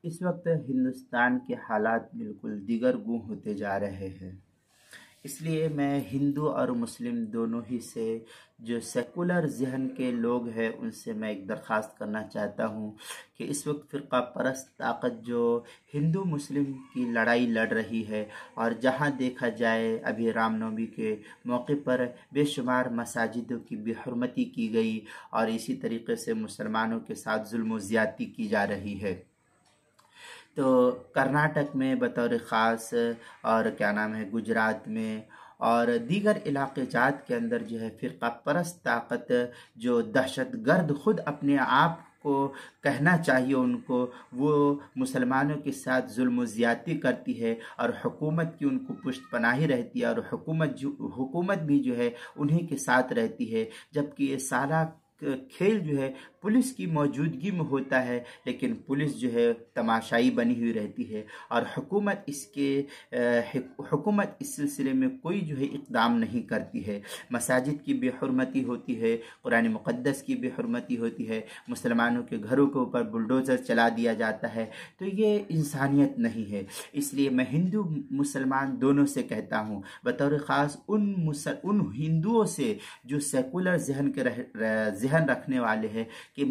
इस वक्त हिंदुस्तान के हालात बिल्कुल दिगर गूं होते जा रहे हैं। इसलिए मैं हिंदू और मुस्लिम दोनों ही से, जो सेकुलर जहन के लोग हैं, उनसे मैं एक दरख्वास्त करना चाहता हूँ कि इस वक्त फ़िरका परस्त ताकत जो हिंदू मुस्लिम की लड़ाई लड़ रही है, और जहाँ देखा जाए अभी रामनवमी के मौके पर बेशुमार मसाजिदों की बेहुरमती की गई और इसी तरीके से मुसलमानों के साथ जुल्म व ज़्यादती की जा रही है। तो कर्नाटक में बतौर ख़ास और क्या नाम है गुजरात में और दीगर इलाके जात के अंदर जो है फ़िरका परस्त ताकत, जो दहशतगर्द खुद अपने आप को कहना चाहिए उनको, वो मुसलमानों के साथ जुल्म ज़्यादती करती है और हुकूमत की उनको पुष्ट पनाही रहती है, और हुकूमत भी जो है उन्हीं के साथ रहती है। जबकि ये सारा खेल जो है पुलिस की मौजूदगी में होता है, लेकिन पुलिस जो है तमाशाई बनी हुई रहती है और हुकूमत इस सिलसिले में कोई जो है इक़दाम नहीं करती है। मसाजिद की बेहुरमती होती है, कुरान मुक़द्दस की बेहुरमती होती है, मुसलमानों के घरों के ऊपर बुलडोज़र चला दिया जाता है। तो ये इंसानियत नहीं है। इसलिए मैं हिंदू मुसलमान दोनों से कहता हूँ, बतौर ख़ास उन हिंदुओं से जो सेकुलर जहन रखने वाले हैं, कि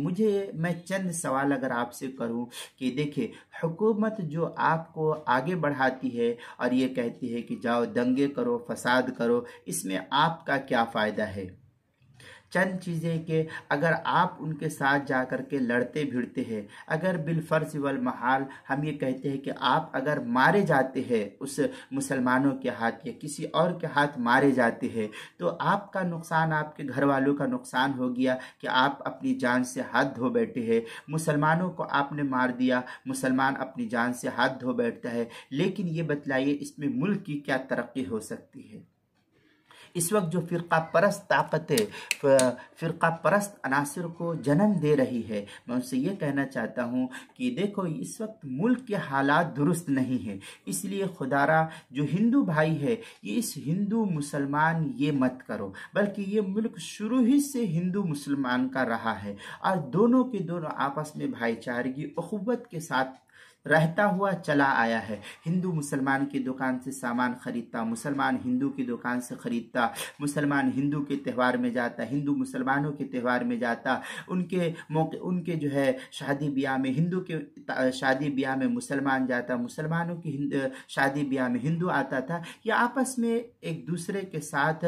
मैं चंद सवाल अगर आपसे करूं कि देखिए, हुकूमत जो आपको आगे बढ़ाती है और ये कहती है कि जाओ दंगे करो, फसाद करो, इसमें आपका क्या फ़ायदा है? चंद चीज़ें कि अगर आप उनके साथ जा कर के लड़ते भिड़ते हैं, अगर बिलफर्ज वल महाल हम ये कहते हैं कि आप अगर मारे जाते हैं उस मुसलमानों के हाथ या किसी और के हाथ मारे जाते हैं, तो आपका नुकसान, आपके घर वालों का नुकसान हो गया कि आप अपनी जान से हाथ धो बैठे हैं। मुसलमानों को आपने मार दिया, मुसलमान अपनी जान से हाथ धो बैठता है। लेकिन ये बतलाइए, इसमें मुल्क की क्या तरक्की हो सकती है? इस वक्त जो फ़िरका परस्त ताकतें फ़िरका परस्त अनासर को जन्म दे रही है, मैं उनसे ये कहना चाहता हूँ कि देखो, इस वक्त मुल्क के हालात दुरुस्त नहीं हैं। इसलिए खुदारा जो हिंदू भाई है, ये इस हिंदू मुसलमान ये मत करो, बल्कि ये मुल्क शुरू ही से हिंदू मुसलमान का रहा है और दोनों के दोनों आपस में भाईचारगी उखुवत के साथ रहता हुआ चला आया है। हिंदू मुसलमान की दुकान से सामान खरीदता, मुसलमान हिंदू की दुकान से खरीदता, मुसलमान हिंदू के त्यौहार में जाता, हिंदू मुसलमानों के त्यौहार में जाता, उनके जो है शादी ब्याह में, हिंदू के शादी ब्याह में मुसलमान जाता, मुसलमानों की शादी ब्याह में हिंदू आता था। ये आपस में एक दूसरे के साथ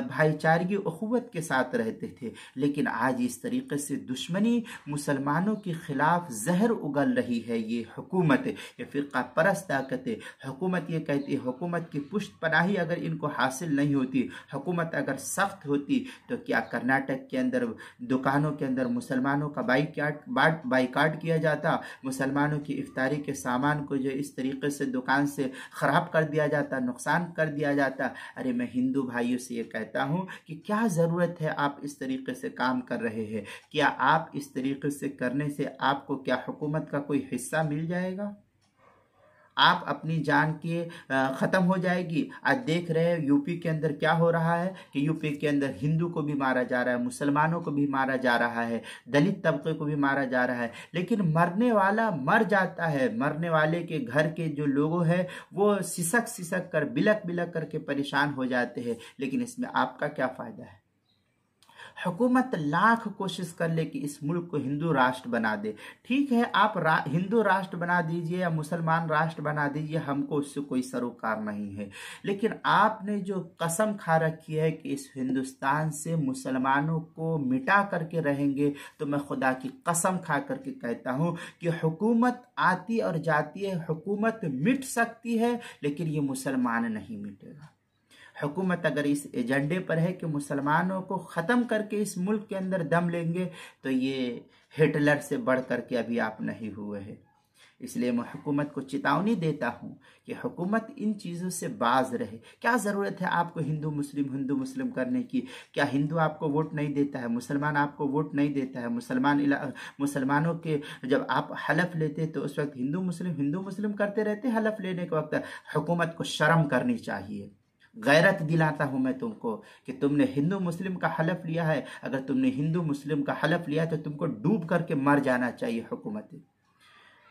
भाईचारगी उखुवत के साथ रहते थे। लेकिन आज इस तरीके से दुश्मनी मुसलमानों के खिलाफ जहर उगल रही है। ये हुकूमत, ये फ़िरका परस्त ताकतें, हुकूमत ये कहती है, हुकूमत की पुष्ट पनाही अगर इनको हासिल नहीं होती, हुकूमत अगर सख्त होती, तो क्या कर्नाटक के अंदर दुकानों के अंदर मुसलमानों का बाइकाट किया जाता, मुसलमानों की इफ्तारी के सामान को जो इस तरीके से दुकान से ख़राब कर दिया जाता, नुकसान कर दिया जाता? अरे मैं हिंदू भाइयों से ये कहता हूँ कि क्या ज़रूरत है आप इस तरीके से काम कर रहे हैं? क्या आप इस तरीके से करने से आपको क्या हुकूमत का कोई हिस्सा मिल जाएगा? आप अपनी जान के ख़त्म हो जाएगी। आज देख रहे हैं यूपी के अंदर क्या हो रहा है कि यूपी के अंदर हिंदू को भी मारा जा रहा है, मुसलमानों को भी मारा जा रहा है, दलित तबके को भी मारा जा रहा है। लेकिन मरने वाला मर जाता है, मरने वाले के घर के जो लोग हैं वो सिसक सिसक कर, बिलक बिलक करके परेशान हो जाते हैं। लेकिन इसमें आपका क्या फ़ायदा है? हुकूमत लाख कोशिश कर ले कि इस मुल्क को हिंदू राष्ट्र बना दे। ठीक है, आप हिंदू राष्ट्र बना दीजिए या मुसलमान राष्ट्र बना दीजिए, हमको उससे कोई सरोकार नहीं है। लेकिन आपने जो कसम खा रखी है कि इस हिंदुस्तान से मुसलमानों को मिटा करके रहेंगे, तो मैं खुदा की कसम खा करके कहता हूँ कि हुकूमत आती और जाती है, हुकूमत मिट सकती है, लेकिन ये मुसलमान नहीं मिटेगा। हुकूमत अगर इस एजेंडे पर है कि मुसलमानों को ख़त्म करके इस मुल्क के अंदर दम लेंगे, तो ये हिटलर से बढ़ करके अभी आप नहीं हुए हैं। इसलिए मैं हुकूमत को चेतावनी देता हूँ कि हुकूमत इन चीज़ों से बाज रहे। क्या ज़रूरत है आपको हिंदू मुस्लिम करने की? क्या हिंदू आपको वोट नहीं देता है? मुसलमान आपको वोट नहीं देता है? मुसलमानों के जब आप हलफ लेते तो उस वक्त हिंदू मुस्लिम करते रहते। हलफ लेने के वक्त हुकूमत को शर्म करनी चाहिए। गैरत दिलाता हूं मैं तुमको कि तुमने हिंदू मुस्लिम का हलफ लिया है। अगर तुमने हिंदू मुस्लिम का हलफ लिया है तो तुमको डूब करके मर जाना चाहिए हुकूमत।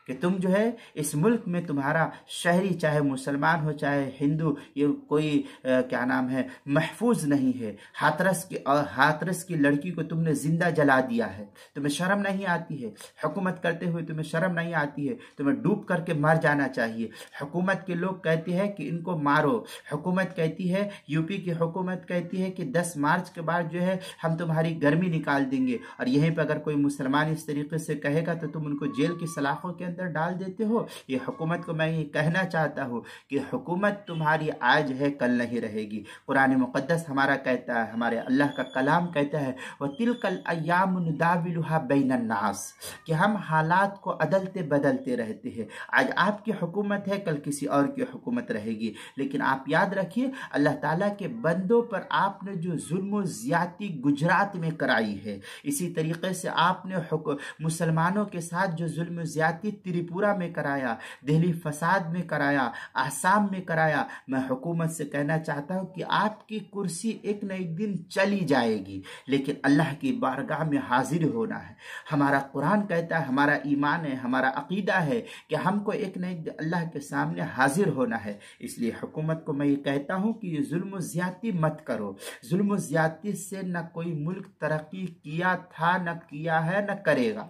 कि तुम जो है इस मुल्क में तुम्हारा शहरी चाहे मुसलमान हो चाहे हिंदू, ये कोई क्या नाम है, महफूज नहीं है। हाथरस की लड़की को तुमने जिंदा जला दिया है, तुम्हें शर्म नहीं आती है? हुकूमत करते हुए तुम्हें शर्म नहीं आती है? तुम्हें डूब करके मर जाना चाहिए। हुकूमत के लोग कहते हैं कि इनको मारो, हुकूमत कहती है, यूपी की हुकूमत कहती है कि 10 मार्च के बाद जो है हम तुम्हारी गर्मी निकाल देंगे, और यहीं पर अगर कोई मुसलमान इस तरीके से कहेगा तो तुम उनको जेल की सलाखों के अंदर डाल देते हो। ये हुकूमत को मैं ये कहना चाहता हूँ कि हुकूमत तुम्हारी आज है कल नहीं रहेगी। कुरान मुक़द्दस हमारा कहता है, हमारे अल्लाह का कलाम कहता है, वतिलकल अय्यामु नुदाविलुहा बैनन नास, कि हम हालात को अदलते बदलते रहते हैं। आज आपकी हुकूमत है, कल किसी और की हुकूमत रहेगी। लेकिन आप याद रखिए, अल्लाह ताला के बंदों पर आपने जो जुल्म ज़्यादती गुजरात में कराई है, इसी तरीके से आपने मुसलमानों के साथ जो जुल्म ज़्यादती त्रिपुरा में कराया, दिल्ली फसाद में कराया, आसाम में कराया, मैं हुकूमत से कहना चाहता हूँ कि आपकी कुर्सी एक न एक दिन चली जाएगी, लेकिन अल्लाह की बारगाह में हाजिर होना है। हमारा कुरान कहता है, हमारा ईमान है, हमारा अकीदा है कि हमको एक न एक दिन अल्लाह के सामने हाजिर होना है। इसलिए हुकूमत को मैं ये कहता हूँ कि ये जुल्म ज़्यादती मत करो। जुल्म ज़्यादती से न कोई मुल्क तरक्की किया था, न किया है, न करेगा।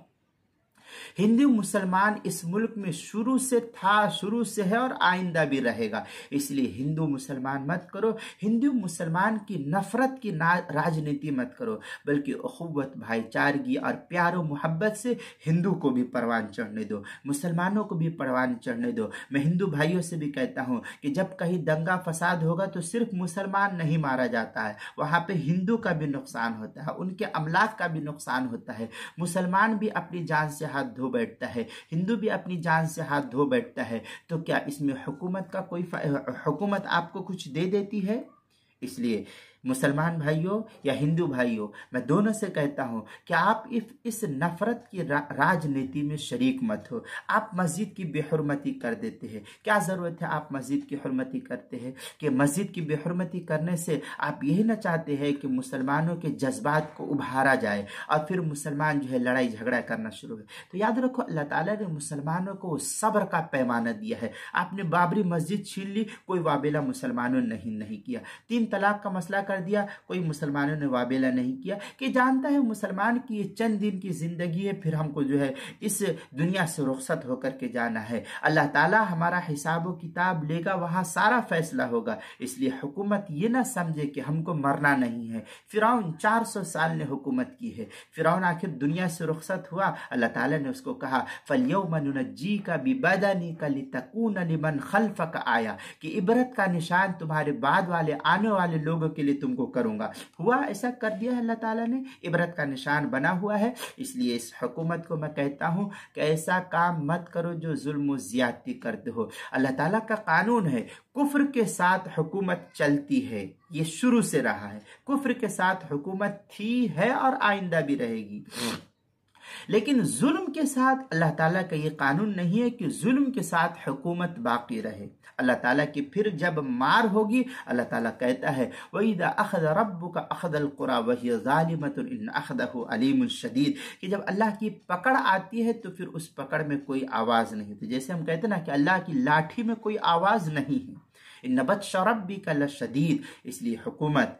हिंदू मुसलमान इस मुल्क में शुरू से था, शुरू से है और आइंदा भी रहेगा। इसलिए हिंदू मुसलमान मत करो, हिंदू मुसलमान की नफरत की राजनीति मत करो, बल्कि अखुवत, भाईचारगी और प्यार और मोहब्बत से हिंदू को भी परवान चढ़ने दो, मुसलमानों को भी परवान चढ़ने दो। मैं हिंदू भाइयों से भी कहता हूँ कि जब कहीं दंगा फसाद होगा तो सिर्फ मुसलमान नहीं मारा जाता है, वहाँ पे हिंदू का भी नुकसान होता है, उनके अमलाक का भी नुकसान होता है। मुसलमान भी अपनी जान से हाथ धो बैठता है, हिंदू भी अपनी जान से हाथ धो बैठता है। तो क्या इसमें हुकूमत आपको कुछ दे देती है? इसलिए मुसलमान भाइयों या हिंदू भाइयों, मैं दोनों से कहता हूं कि आप इस नफरत की राजनीति में शरीक मत हो। आप मस्जिद की बेहुरमती कर देते हैं, क्या ज़रूरत है आप मस्जिद की हुरमती करते हैं? कि मस्जिद की बेहुरमती करने से आप यही ना चाहते हैं कि मुसलमानों के जज्बात को उभारा जाए और फिर मुसलमान जो है लड़ाई झगड़ा करना शुरू है? तो याद रखो, अल्लाह ताला ने मुसलमानों को सब्र का पैमाना दिया है। आपने बाबरी मस्जिद छीन ली, कोई वाबेला मुसलमानों ने नहीं किया। 3 तलाक का मसला कर दिया, कोई मुसलमानों ने वाबेला नहीं किया, कि जानता है मुसलमान की ये चंद दिन की जिंदगी है, फिर हमको जो है इस दुनिया से रुखसत होकर के जाना है। अल्लाह ताला हमारा हिसाब व किताब लेगा, वहां सारा फैसला होगा। इसलिए हुकूमत ये ना समझे कि हमको मरना नहीं है। फिरौन 400 साल ने हुकूमत की है, फिरौन आखिर दुनिया से रुखसत हुआ, अल्लाह ताला ने उसको कहा फल्यौमा नुनज्जीका बिबदनिका लितकूना लिमन खल्फक आया, कि इबरत का निशान तुम्हारे बाद वाले आने वाले लोगों के लिए तुमको करूंगा। हुआ, ऐसा कर दिया है अल्लाह ताला ने, इबरत का निशान बना हुआ है। इसलिए इस हुकूमत को मैं कहता हूं कि ऐसा काम मत करो जो जुल्म ज्यादती करते हो। अल्लाह ताला का कानून है, कुफ्र के साथ हुकूमत चलती है, ये शुरू से रहा है। कुफ्र के साथ हुकूमत थी, है और आइंदा भी रहेगी। लेकिन जुल्म के साथ अल्लाह ताला का ये कानून नहीं है कि जुल्म के साथ हुकूमत बाकी रहे। अल्लाह ताला की फिर जब मार होगी, अल्लाह ताला कहता है वइदा अखज़ रब्बुका अखज़ल क़ुरा वहिय ज़ालिमतुन इन अखज़हु अलीमुन शदीद, कि जब अल्लाह की पकड़ आती है तो फिर उस पकड़ में कोई आवाज़ नहीं होती। जैसे हम कहते हैं ना कि अल्लाह की लाठी में कोई आवाज़ नहीं है, इन्न बत्श रब्बिका लशदीद। इसलिए हुकूमत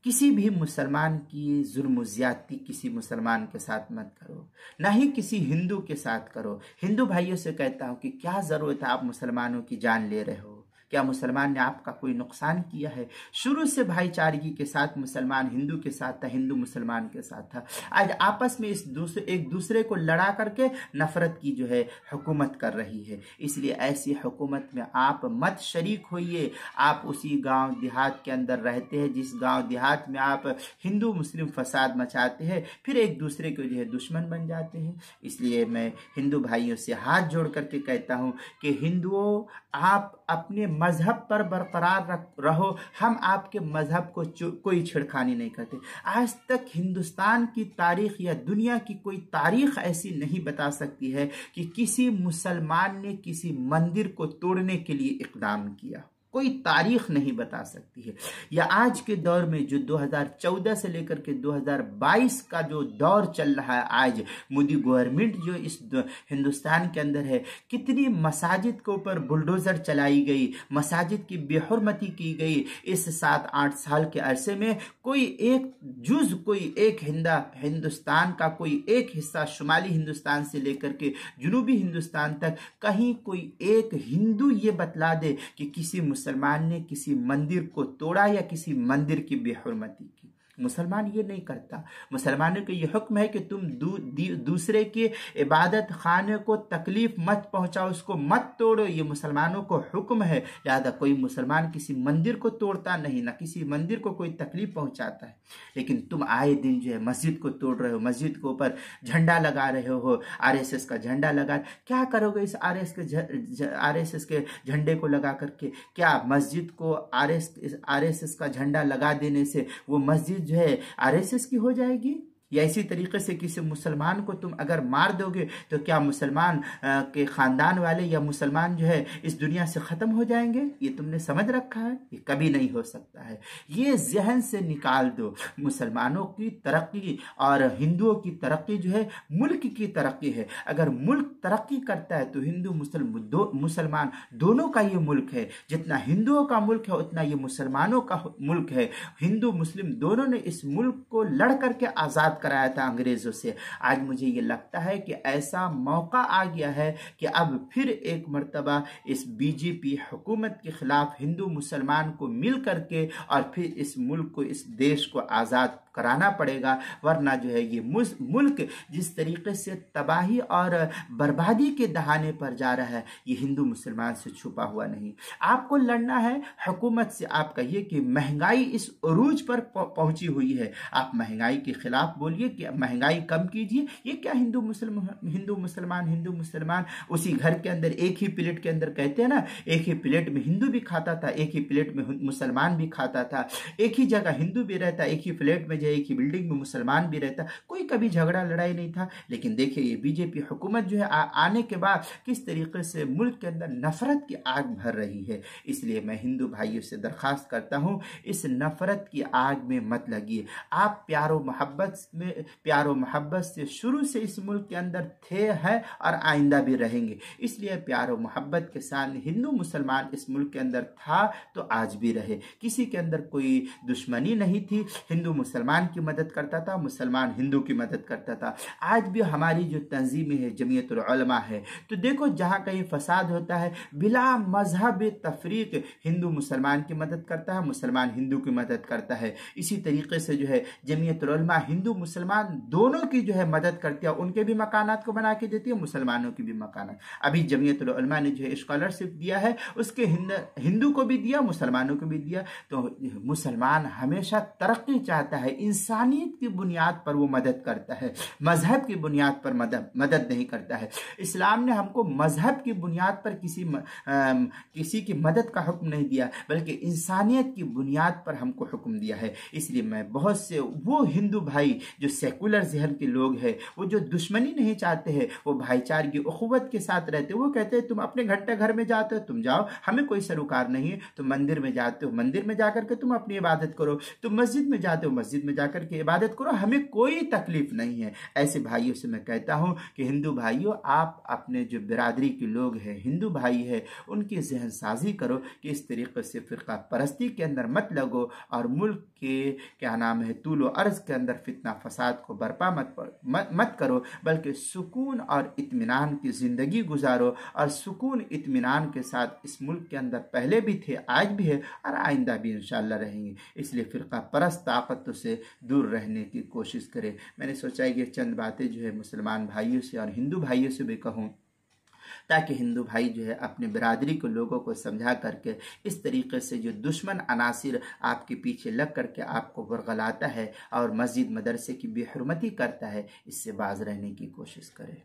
किसी भी मुसलमान की जुल्म ज़्यादती किसी मुसलमान के साथ मत करो, ना ही किसी हिंदू के साथ करो। हिंदू भाइयों से कहता हूँ कि क्या ज़रूरत है आप मुसलमानों की जान ले रहे हो? क्या मुसलमान ने आपका कोई नुकसान किया है? शुरू से भाईचारगी के साथ मुसलमान हिंदू के साथ था, हिंदू मुसलमान के साथ था। आज आपस में एक दूसरे को लड़ा करके नफरत की जो है हुकूमत कर रही है। इसलिए ऐसी हुकूमत में आप मत शरीक होइए। आप उसी गांव देहात के अंदर रहते हैं जिस गांव देहात में आप हिंदू मुस्लिम फसाद मचाते हैं, फिर एक दूसरे के जो है दुश्मन बन जाते हैं। इसलिए मैं हिंदू भाइयों से हाथ जोड़ करके कहता हूँ कि हिंदुओं, आप अपने मजहब पर बरकरार रहो। हम आपके मजहब को कोई छेड़खानी नहीं करते। आज तक हिंदुस्तान की तारीख या दुनिया की कोई तारीख ऐसी नहीं बता सकती है कि किसी मुसलमान ने किसी मंदिर को तोड़ने के लिए इक़दाम किया। कोई तारीख नहीं बता सकती है। या आज के दौर में जो 2014 से लेकर के 2022 का जो दौर चल रहा है, आज मोदी गवर्नमेंट जो इस हिंदुस्तान के अंदर है, कितनी मसाजिद के ऊपर बुलडोजर चलाई गई, मसाजिद की बेहुरमती की गई। इस 7-8 साल के अरसे में कोई एक जुज, कोई एक हिंदुस्तान का कोई एक हिस्सा, शुमाली हिंदुस्तान से लेकर के जुनूबी हिंदुस्तान तक, कहीं कोई एक हिंदू ये बतला दे कि किसी मुसलमान ने किसी मंदिर को तोड़ा या किसी मंदिर की बेहुरमती की। मुसलमान ये नहीं करता। मुसलमानों को ये हुक्म है कि तुम दूसरे के इबादत खाने को तकलीफ मत पहुंचाओ, उसको मत तोड़ो, ये मुसलमानों को हुक्म है। लिहाजा कोई मुसलमान किसी मंदिर को तोड़ता नहीं, ना किसी मंदिर को कोई तकलीफ पहुंचाता है। लेकिन तुम आए दिन जो है मस्जिद को तोड़ रहे हो, मस्जिद के ऊपर झंडा लगा रहे हो, RSS का झंडा लगा। क्या करोगे इस RSS के झंडे को लगा करके? क्या मस्जिद को RSS का झंडा लगा देने से वो मस्जिद जो है RSS की हो जाएगी? या इसी तरीके से किसी मुसलमान को तुम अगर मार दोगे तो क्या मुसलमान के खानदान वाले या मुसलमान जो है इस दुनिया से ख़त्म हो जाएंगे? ये तुमने समझ रखा है? ये कभी नहीं हो सकता है। ये जहन से निकाल दो। मुसलमानों की तरक्की और हिंदुओं की तरक्की जो है मुल्क की तरक्की है। अगर मुल्क तरक्की करता है तो हिंदू मुसलमान दोनों का ये मुल्क है। जितना हिंदुओं का मुल्क है उतना ये मुसलमानों का मुल्क है। हिंदू मुस्लिम दोनों ने इस मुल्क को लड़ करके आज़ाद कराया था अंग्रेजों से। आज मुझे ये लगता है कि ऐसा मौका आ गया है कि अब फिर एक मर्तबा इस बीजेपी हुकूमत के खिलाफ हिंदू मुसलमान को मिल करके और फिर इस मुल्क को, इस देश को आज़ाद कराना पड़ेगा। वरना जो है ये मुल्क जिस तरीके से तबाही और बर्बादी के दहाने पर जा रहा है, ये हिंदू मुसलमान से छुपा हुआ नहीं। आपको लड़ना है हुकूमत से। आप कहिए कि महंगाई इस उरूज पर पहुंची हुई है, आप महंगाई के खिलाफ बोलिए कि महंगाई कम कीजिए। ये क्या हिंदू मुसलमान उसी घर के अंदर एक ही प्लेट के अंदर, कहते हैं ना, एक ही प्लेट में हिंदू भी खाता था, एक ही प्लेट में मुसलमान भी खाता था, एक ही जगह हिंदू भी रहता, एक ही प्लेट में, एक ही बिल्डिंग में मुसलमान भी रहता, कोई कभी झगड़ा लड़ाई नहीं था। लेकिन देखिए ये बीजेपी हुकूमत जो है आने के बाद किस तरीके से मुल्क के अंदर नफरत की आग भर रही है। इसलिए मैं हिंदू भाइयों से दरखास्त करता हूं, इस नफरत की आग में मत लगिए। आप प्यारो मोहब्बत से शुरू से इस मुल्क के अंदर थे, हैं और आइंदा भी रहेंगे। इसलिए प्यारो मोहब्बत के साथ हिंदू मुसलमान इस मुल्क के अंदर था तो आज भी रहे। किसी के अंदर कोई दुश्मनी नहीं थी। हिंदू मुसलमान की मदद करता था, मुसलमान हिंदू की मदद करता था। आज भी हमारी जो तंजीमें है, जमीयतुल उलमा है, तो देखो जहां कहीं फसाद होता है बिला मजहब तफरीक हिंदू मुसलमान की मदद करता है, मुसलमान हिंदू की मदद करता है। इसी तरीके से जो है जमीयतुल उलमा हिंदू मुसलमान दोनों की जो है मदद करती है, उनके भी मकानात को बना के देती है, मुसलमानों की भी मकानात। अभी जमीयतुल उलमा ने जो है स्कॉलरशिप दिया है, उसके हिंदू को भी दिया, मुसलमानों को भी दिया। तो मुसलमान हमेशा तरक्की चाहता है, इंसानियत की बुनियाद पर वो मदद करता है, मजहब की बुनियाद पर मदद नहीं करता है। इस्लाम ने हमको मजहब की बुनियाद पर किसी की मदद का हुक्म नहीं दिया, बल्कि इंसानियत की बुनियाद पर हमको हुक्म दिया है। इसलिए मैं बहुत से वो हिंदू भाई जो सेकुलर जहन के लोग हैं, वो जो दुश्मनी नहीं चाहते हैं, वो भाईचारे की उखुवत के साथ रहते हैं, वो कहते हैं तुम अपने घंटे घर में जाते हो, तुम जाओ, हमें कोई सरोकार नहीं है। तुम मंदिर में जाते हो, मंदिर में जाकर के तुम अपनी इबादत करो, तुम मस्जिद में जाते हो, मस्जिद में जाकर के इबादत करो, हमें कोई तकलीफ नहीं है। ऐसे भाइयों से मैं कहता हूं कि हिंदू भाइयों, आप अपने जो बिरादरी के लोग हैं, हिंदू भाई है, उनकी जहन साजी करो कि इस तरीके से फिरका परस्ती के अंदर मत लगो और मुल्क के क्या नाम है तूल व अर्ज के अंदर फितना फसाद को बर्पा मत करो, बल्कि सुकून और इत्मीनान की ज़िंदगी गुजारो। और सुकून इत्मीनान के साथ इस मुल्क के अंदर पहले भी थे, आज भी है और आइंदा भी इंशाअल्लाह रहेंगे। इसलिए फिरका परस्त ताकतों से दूर रहने की कोशिश करें। मैंने सोचा कि चंद बातें जो है मुसलमान भाइयों से और हिंदू भाइयों से भी कहूँ, ताकि हिंदू भाई जो है अपने बिरादरी के लोगों को समझा करके इस तरीके से जो दुश्मन अनासिर आपके पीछे लग करके आपको बरगलाता है और मस्जिद मदरसे की बेहुरमती करता है, इससे बाज रहने की कोशिश करें।